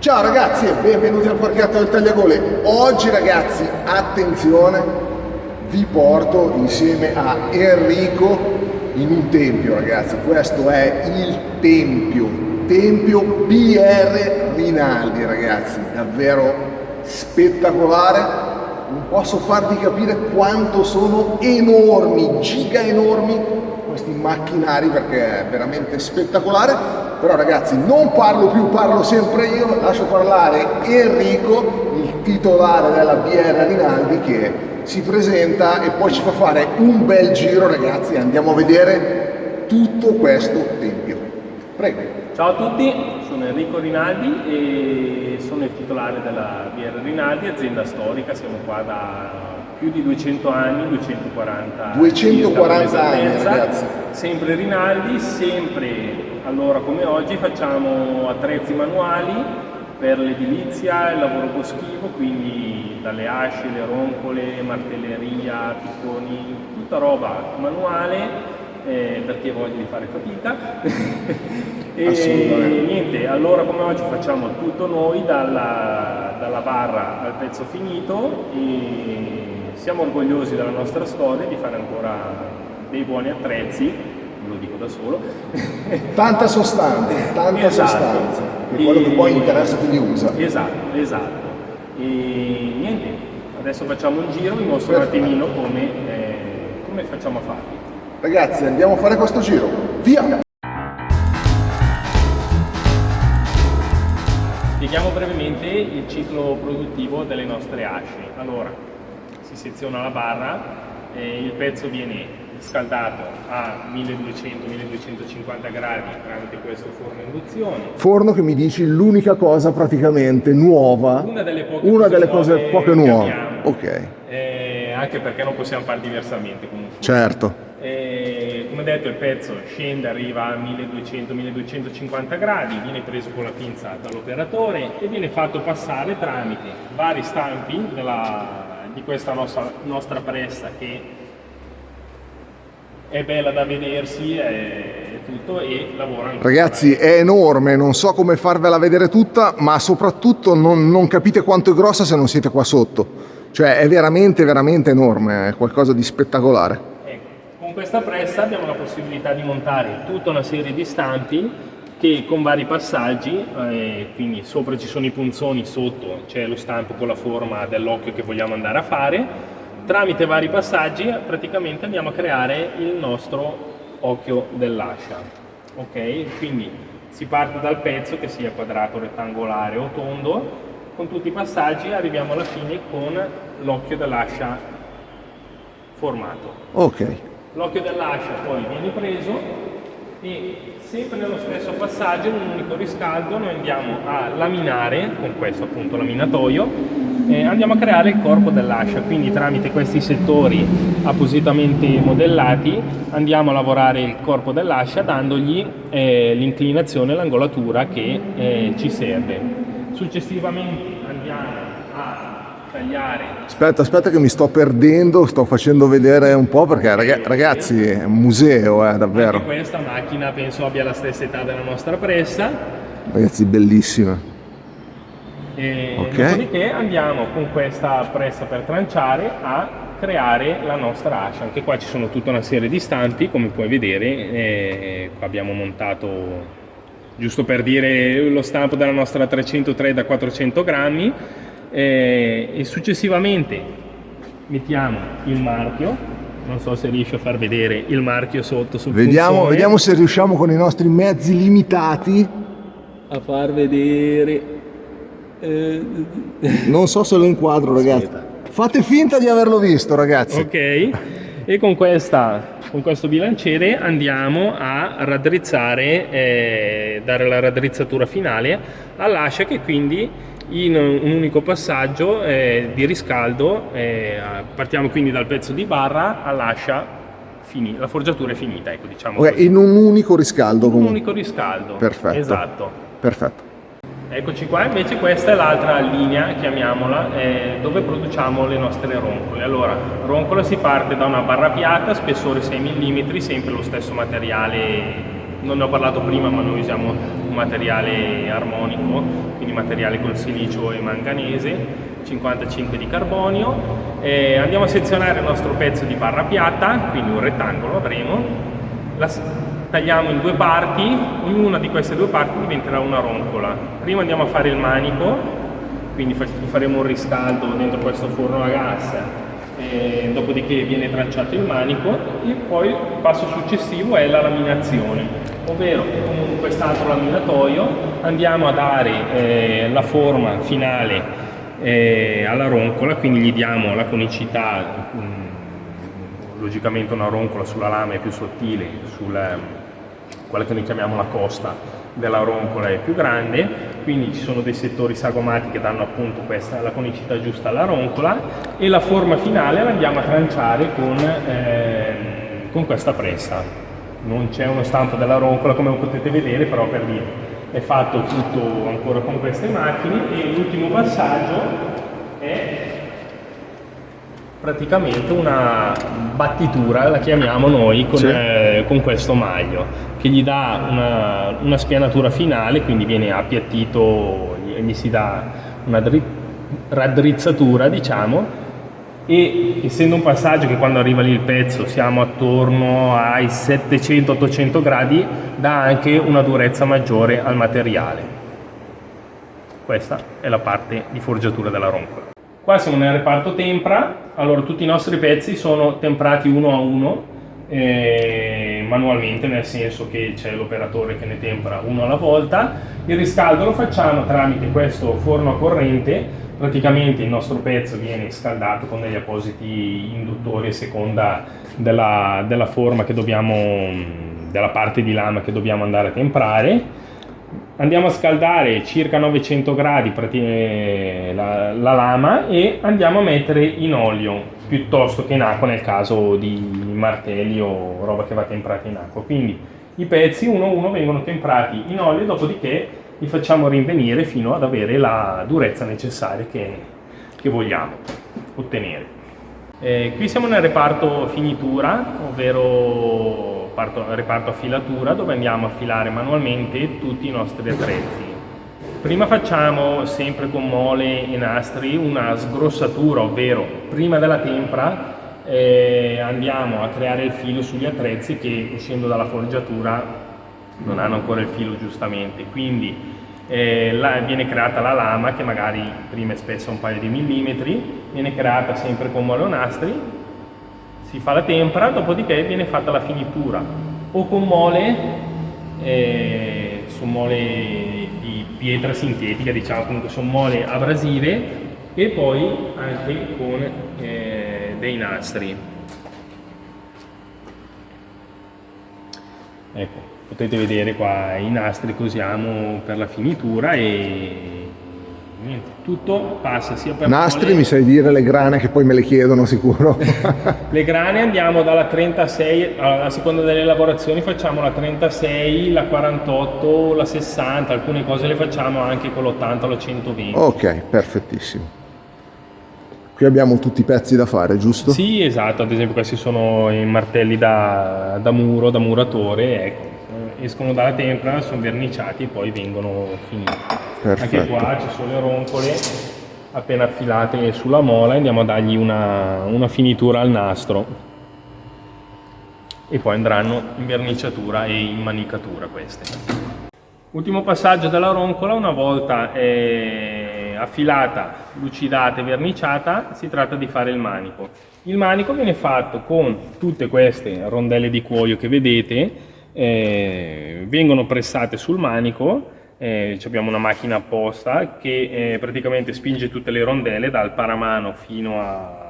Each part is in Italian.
Ciao ragazzi e benvenuti al Parchetto del Tagliagole. Oggi ragazzi, attenzione, vi porto insieme a Enrico in un tempio ragazzi. Questo è il tempio PR Rinaldi ragazzi, davvero spettacolare. Non posso farvi capire quanto sono enormi, giga enormi questi macchinari, perché è veramente spettacolare. Però ragazzi, non parlo più, parlo sempre io, lascio parlare Enrico, il titolare della BR Rinaldi, che si presenta e poi ci fa fare un bel giro ragazzi. Andiamo a vedere tutto questo tempio. Prego. Ciao a tutti, sono Enrico Rinaldi e sono il titolare della BR Rinaldi, azienda storica. Siamo qua da più di 200 anni, 240 anni ragazzi. Sempre Rinaldi, sempre allora come oggi facciamo attrezzi manuali per l'edilizia, il lavoro boschivo, quindi dalle asce, le roncole, martelleria, picconi, tutta roba manuale per chi ha voglia di fare fatica. E niente, allora come oggi facciamo tutto noi, dalla barra al pezzo finito, e siamo orgogliosi della nostra storia, di fare ancora dei buoni attrezzi, ve lo dico da solo. Tanta sostanza, sostanza, che è quello che poi interessa chi li usa. Esatto. E niente, adesso facciamo un giro, vi mostro un attimino come facciamo a farli. Ragazzi, andiamo a fare questo giro, via! Spieghiamo brevemente il ciclo produttivo delle nostre asce. Allora, si seziona la barra, il pezzo viene scaldato a 1200-1250 gradi tramite questo forno a induzione. Forno che mi dici l'unica cosa praticamente nuova, una delle cose poche nuove. Ok. Anche perché non possiamo fare diversamente comunque. Certo. Come detto, il pezzo scende, arriva a 1200-1250 gradi, viene preso con la pinza dall'operatore e viene fatto passare tramite vari stampi di questa nostra pressa, che è bella da vedersi e tutto, e lavora ancora. Ragazzi, è enorme, non so come farvela vedere tutta, ma soprattutto non capite quanto è grossa se non siete qua sotto. Cioè è veramente enorme, è qualcosa di spettacolare. Con questa pressa abbiamo la possibilità di montare tutta una serie di stampi che con vari passaggi, quindi sopra ci sono i punzoni, sotto c'è lo stampo con la forma dell'occhio che vogliamo andare a fare. Tramite vari passaggi praticamente andiamo a creare il nostro occhio dell'ascia. Ok? Quindi si parte dal pezzo, che sia quadrato, rettangolare o tondo. Con tutti i passaggi arriviamo alla fine con l'occhio dell'ascia formato. Ok. L'occhio dell'ascia poi viene preso e sempre nello stesso passaggio, in un unico riscaldo, noi andiamo a laminare con questo appunto laminatoio, andiamo a creare il corpo dell'ascia. Quindi tramite questi settori appositamente modellati andiamo a lavorare il corpo dell'ascia, dandogli l'inclinazione e l'angolatura che ci serve. Successivamente andiamo a tagliare. Aspetta che mi sto perdendo, sto facendo vedere un po', perché ragazzi è un museo, davvero. Anche questa macchina penso abbia la stessa età della nostra pressa. Ragazzi, bellissima. Dopodiché andiamo con questa pressa per tranciare a creare la nostra ascia. Anche qua ci sono tutta una serie di stampi, come puoi vedere. Qua abbiamo montato, giusto per dire, lo stampo della nostra 303 da 400 grammi, e successivamente mettiamo il marchio. Non so se riesci a far vedere il marchio sotto sul punzone. Vediamo se riusciamo con i nostri mezzi limitati a far vedere. Non so se lo inquadro, ragazzi. Fate finta di averlo visto, ragazzi. Ok. E con questo bilanciere andiamo a raddrizzare, dare la raddrizzatura finale all'ascia, che quindi in un unico passaggio di riscaldo, partiamo quindi dal pezzo di barra all'ascia, la forgiatura è finita, ecco, diciamo. Okay, in un unico riscaldo. Un unico riscaldo. Perfetto. Esatto. Perfetto. Eccoci qua, invece questa è l'altra linea, chiamiamola, dove produciamo le nostre roncole. Allora, roncola si parte da una barra piatta, spessore 6 mm, sempre lo stesso materiale, non ne ho parlato prima, ma noi usiamo un materiale armonico, quindi materiale col silicio e manganese, 55 di carbonio. Andiamo a sezionare il nostro pezzo di barra piatta, quindi un rettangolo avremo, la tagliamo in due parti, ognuna di queste due parti diventerà una roncola. Prima andiamo a fare il manico, quindi faremo un riscaldo dentro questo forno a gas, dopodiché viene tranciato il manico e poi il passo successivo è la laminazione, ovvero con quest'altro laminatoio andiamo a dare la forma finale alla roncola, quindi gli diamo la conicità, logicamente una roncola sulla lama è più sottile, quella che noi chiamiamo la costa della roncola è più grande, quindi ci sono dei settori sagomati che danno appunto la conicità giusta alla roncola, e la forma finale la andiamo a tranciare con questa pressa. Non c'è uno stampo della roncola come potete vedere, però per dire è fatto tutto ancora con queste macchine, e l'ultimo passaggio è praticamente una battitura, la chiamiamo noi, con questo maglio, che gli dà una spianatura finale, quindi viene appiattito, gli si dà una raddrizzatura, diciamo, e essendo un passaggio che quando arriva lì il pezzo siamo attorno ai 700-800 gradi, dà anche una durezza maggiore al materiale. Questa è la parte di forgiatura della roncola. Qua siamo nel reparto tempra. Allora, tutti i nostri pezzi sono temprati uno a uno, manualmente, nel senso che c'è l'operatore che ne tempra uno alla volta. Il riscaldo lo facciamo tramite questo forno a corrente. Praticamente il nostro pezzo viene scaldato con degli appositi induttori a seconda della forma che della parte di lama che dobbiamo andare a temprare. Andiamo a scaldare circa 900 gradi la lama, e andiamo a mettere in olio piuttosto che in acqua nel caso di martelli o roba che va temprata in acqua. Quindi i pezzi uno a uno vengono temprati in olio, dopodiché li facciamo rinvenire fino ad avere la durezza necessaria che vogliamo ottenere. Qui siamo nel reparto finitura, ovvero reparto affilatura, dove andiamo a affilare manualmente tutti i nostri attrezzi. Prima facciamo, sempre con mole e nastri, una sgrossatura, ovvero prima della tempra andiamo a creare il filo sugli attrezzi che, uscendo dalla forgiatura, non hanno ancora il filo giustamente, quindi viene creata la lama, che magari prima è spessa un paio di millimetri, viene creata sempre con mole o nastri, si fa la tempra, dopodiché viene fatta la finitura o con mole, su mole di pietra sintetica, diciamo, comunque sono mole abrasive, e poi anche con dei nastri. Ecco, potete vedere qua i nastri che usiamo per la finitura, e niente, tutto passa sia per nastri, mole. mi sai dire le grane, che poi me le chiedono sicuro. Le grane andiamo dalla 36, a seconda delle lavorazioni facciamo la 36, la 48, la 60, alcune cose le facciamo anche con l'80 o la 120. Ok, perfettissimo. Qui abbiamo tutti i pezzi da fare, giusto? Sì, esatto, ad esempio questi sono i martelli da muratore, ecco, escono dalla tempra, sono verniciati e poi vengono finiti. Perfetto. Anche qua ci sono le roncole appena affilate sulla mola, andiamo a dargli una finitura al nastro, e poi andranno in verniciatura e in manicatura queste. Ultimo passaggio della roncola: una volta affilata, lucidata e verniciata, si tratta di fare il manico. Il manico viene fatto con tutte queste rondelle di cuoio che vedete, vengono pressate sul manico. Abbiamo una macchina apposta che praticamente spinge tutte le rondelle dal paramano fino a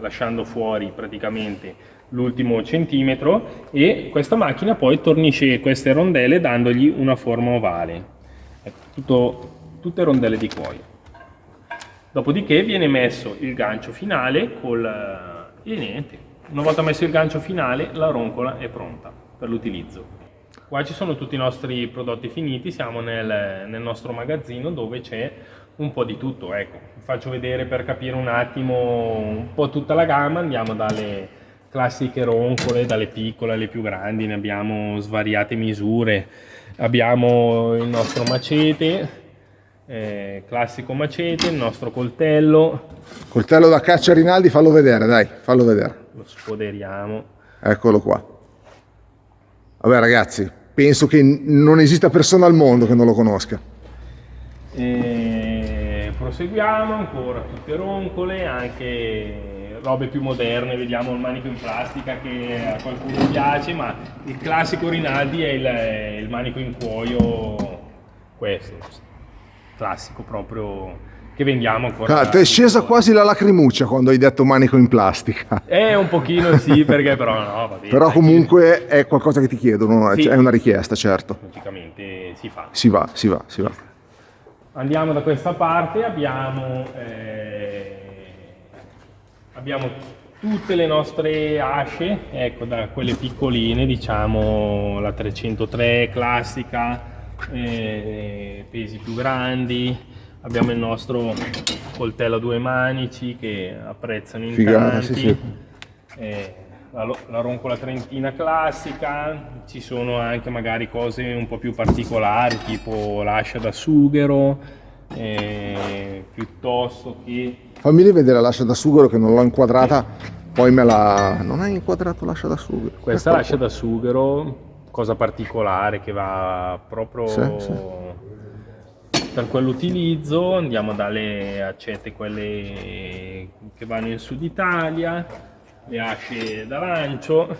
lasciando fuori praticamente l'ultimo centimetro, e questa macchina poi tornisce queste rondelle dandogli una forma ovale. Ecco, tutte rondelle di cuoio. Dopodiché viene messo il gancio finale e niente, una volta messo il gancio finale la roncola è pronta per l'utilizzo. Qua ci sono tutti i nostri prodotti finiti, siamo nel nostro magazzino dove c'è un po' di tutto. Ecco, vi faccio vedere per capire un attimo un po' tutta la gamma. Andiamo dalle classiche roncole, dalle piccole alle più grandi, ne abbiamo svariate misure, Abbiamo il nostro macete, classico macete, il nostro coltello. Coltello da caccia Rinaldi, fallo vedere, dai, fallo vedere. Lo sfoderiamo. Eccolo qua. Vabbè ragazzi, penso che non esista persona al mondo che non lo conosca. Proseguiamo ancora, tutte roncole, anche robe più moderne, vediamo il manico in plastica che a qualcuno piace, ma il classico Rinaldi è il manico in cuoio, questo, classico proprio, che vendiamo ancora. Ti è scesa quasi la lacrimuccia quando hai detto manico in plastica. Un pochino sì, perché però no, va bene. Però comunque è qualcosa che ti chiedono, sì, è una richiesta, certo. logicamente si fa. Si va. Andiamo da questa parte, abbiamo tutte le nostre asce, ecco, da quelle piccoline, diciamo la 303 classica, pesi più grandi. Abbiamo il nostro coltello a 2 manici che apprezzano in tanti. Sì. La roncola trentina classica, ci sono anche magari cose un po' più particolari, tipo l'ascia da sughero, piuttosto che... Fammi rivedere l'ascia da sughero che non l'ho inquadrata, poi me la... Non hai inquadrato l'ascia da sughero? Questa è l'ascia da sughero, cosa particolare che va proprio... Per quell'utilizzo andiamo dalle accette, quelle che vanno in Sud Italia, le asce da lancio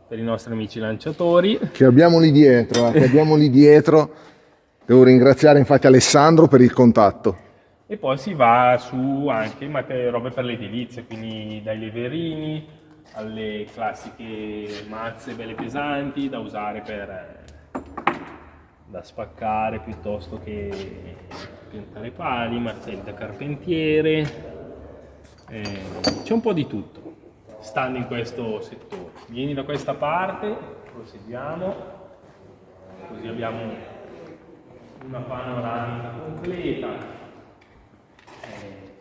per i nostri amici lanciatori che abbiamo lì dietro, devo ringraziare infatti Alessandro per il contatto. E poi si va su anche robe per l'edilizia, quindi dai leverini alle classiche mazze belle pesanti da usare da spaccare piuttosto che piantare pali, martelli da carpentiere, c'è un po' di tutto stando in questo settore. Vieni da questa parte, proseguiamo, così abbiamo una panoramica completa.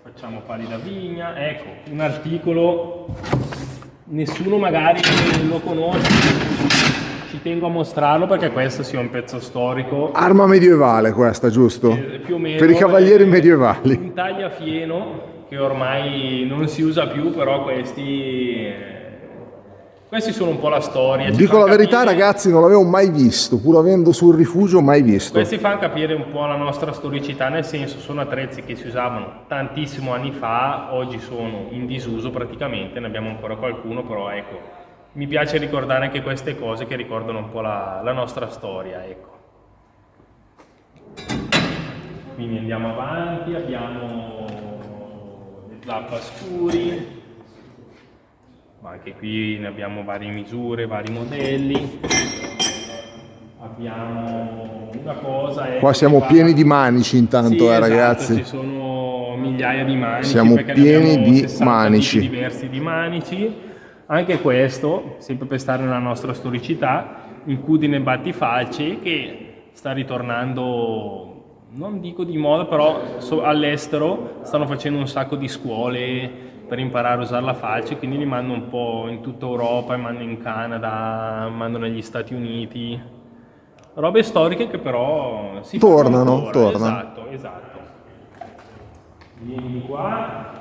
Facciamo pali da vigna, ecco, un articolo, nessuno magari lo conosce, ci tengo a mostrarlo perché questo sia un pezzo storico. Arma medievale questa, giusto? Più o meno. Per i cavalieri medievali. Un tagliafieno che ormai non si usa più, però questi sono un po' la storia. Dico la verità ragazzi, non l'avevo mai visto, pur avendo sul rifugio mai visto. Questi fanno capire un po' la nostra storicità, nel senso sono attrezzi che si usavano tantissimo anni fa, oggi sono in disuso praticamente, ne abbiamo ancora qualcuno, però ecco, mi piace ricordare anche queste cose che ricordano un po' la nostra storia, ecco. Quindi andiamo avanti, abbiamo le scuri, ma anche qui ne abbiamo varie misure, vari modelli. Abbiamo una cosa... Qua siamo pieni di manici intanto, sì, esatto, ragazzi. Ci sono migliaia di manici. Siamo pieni di manici. Diversi di manici. Anche questo, sempre per stare nella nostra storicità, incudine battifalci che sta ritornando... Non dico di moda, però all'estero stanno facendo un sacco di scuole per imparare a usare la falce, quindi li mando un po' in tutta Europa, mando in Canada, mando negli Stati Uniti. Robe storiche che però si tornano. Esatto. Vieni qua.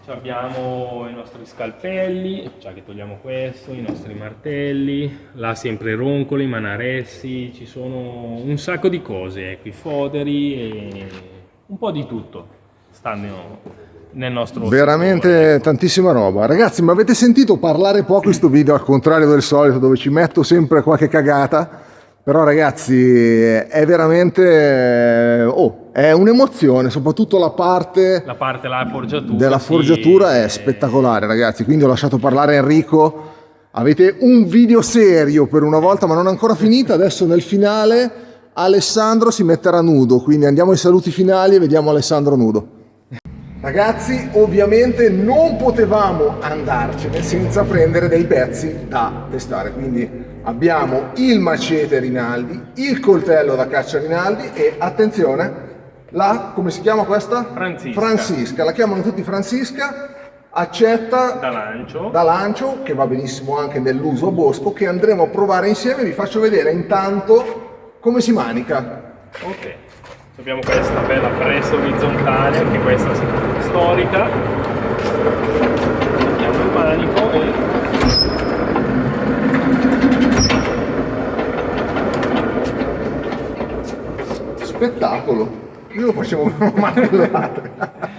Abbiamo i nostri scalpelli, già che togliamo questo, i nostri martelli, là sempre roncoli, manaressi, ci sono un sacco di cose, ecco, i foderi e un po' di tutto stanno nel nostro veramente settore, ecco. Tantissima roba. Ragazzi, ma avete sentito parlare poco in questo video, al contrario del solito dove ci metto sempre qualche cagata? Però ragazzi è veramente è un'emozione, soprattutto la parte là, forgiatura, della forgiatura è spettacolare ragazzi, quindi ho lasciato parlare Enrico. Avete un video serio per una volta, ma non è ancora finita. Adesso nel finale Alessandro si metterà nudo, quindi andiamo ai saluti finali e vediamo Alessandro nudo. Ragazzi, ovviamente non potevamo andarcene senza prendere dei pezzi da testare, quindi abbiamo il macete Rinaldi, il coltello da caccia Rinaldi e attenzione, come si chiama questa? Francisca. Francisca, la chiamano tutti Francisca, accetta da lancio, che va benissimo anche nell'uso a bosco, che andremo a provare insieme. Vi faccio vedere intanto come si manica. Ok, abbiamo questa bella pressa orizzontale, anche questa storica. Mettiamo il manico e spettacolo, io lo facevo con martellate.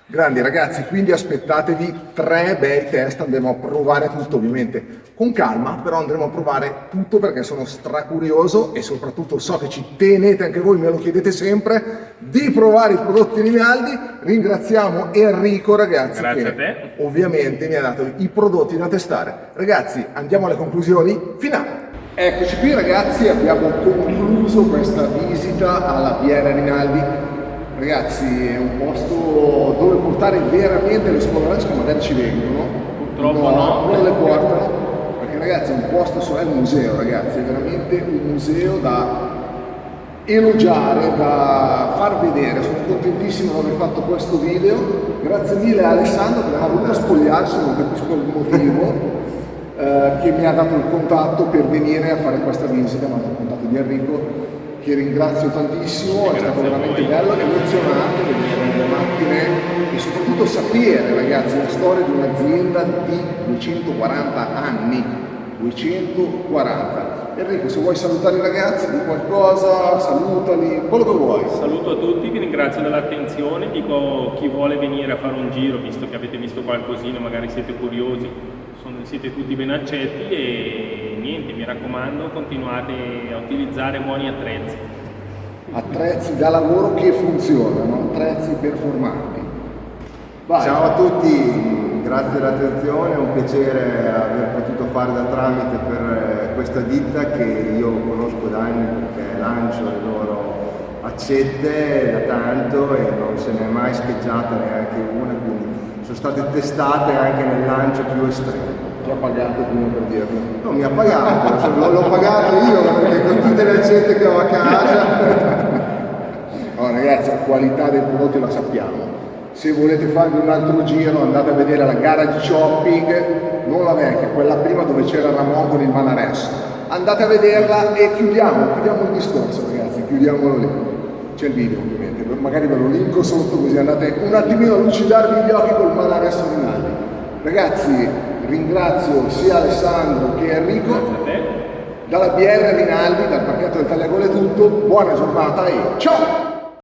Grandi ragazzi, quindi aspettatevi 3 bei test, andremo a provare tutto ovviamente con calma, però andremo a provare tutto perché sono stracurioso e soprattutto so che ci tenete anche voi, me lo chiedete sempre, di provare i prodotti Rinaldi. Ringraziamo Enrico ragazzi, grazie che a te. ovviamente mi ha dato i prodotti da testare. Ragazzi, andiamo alle conclusioni finali. Eccoci qui ragazzi, abbiamo concluso questa visita alla Biera Rinaldi. Ragazzi, è un posto dove portare veramente le scolarance che magari ci vengono. Purtroppo no. Non le portano, perché ragazzi è un posto, è un museo ragazzi, è veramente un museo da elogiare, da far vedere. Sono contentissimo di aver fatto questo video. Grazie mille a Alessandro che non ha voluto spogliarsi, non capisco il motivo. Che mi ha dato il contatto per venire a fare questa visita, mi ha dato il contatto di Enrico, che ringrazio tantissimo, è stato veramente bello, emozionante vedere le macchine e soprattutto sapere ragazzi la storia di un'azienda di 240 anni, 240. Enrico, se vuoi salutare i ragazzi di qualcosa, salutali, quello che vuoi. Saluto a tutti, vi ringrazio dell'attenzione, dico chi vuole venire a fare un giro, visto che avete visto qualcosina, magari siete curiosi, siete tutti ben accetti e niente, mi raccomando, continuate a utilizzare buoni attrezzi. Attrezzi da lavoro che funzionano, attrezzi performanti. Vai. Ciao a tutti, grazie dell'attenzione, è un piacere aver potuto fare da tramite per questa ditta che io conosco da anni perché lancio le loro accette da tanto e non se ne è mai scheggiata neanche una, quindi sono state testate anche nel lancio più estremo. Ti ha pagato prima per dirlo? Non mi ha pagato, l'ho pagato io perché con tutte le accette che ho a casa. Allora ragazzi, la qualità dei prodotti la sappiamo. Se volete farvi un altro giro andate a vedere la gara di shopping, non la vecchia, quella prima dove c'era Ramon con il Manares. Andate a vederla e chiudiamo il discorso ragazzi, chiudiamolo lì. C'è il video ovviamente, magari ve lo linko sotto così andate un attimino a lucidarvi gli occhi col Manares Rinaldi. Ragazzi, ringrazio sia Alessandro che Enrico. Dalla BR Rinaldi, dal parchetto del Tagliagole è tutto, buona giornata e ciao!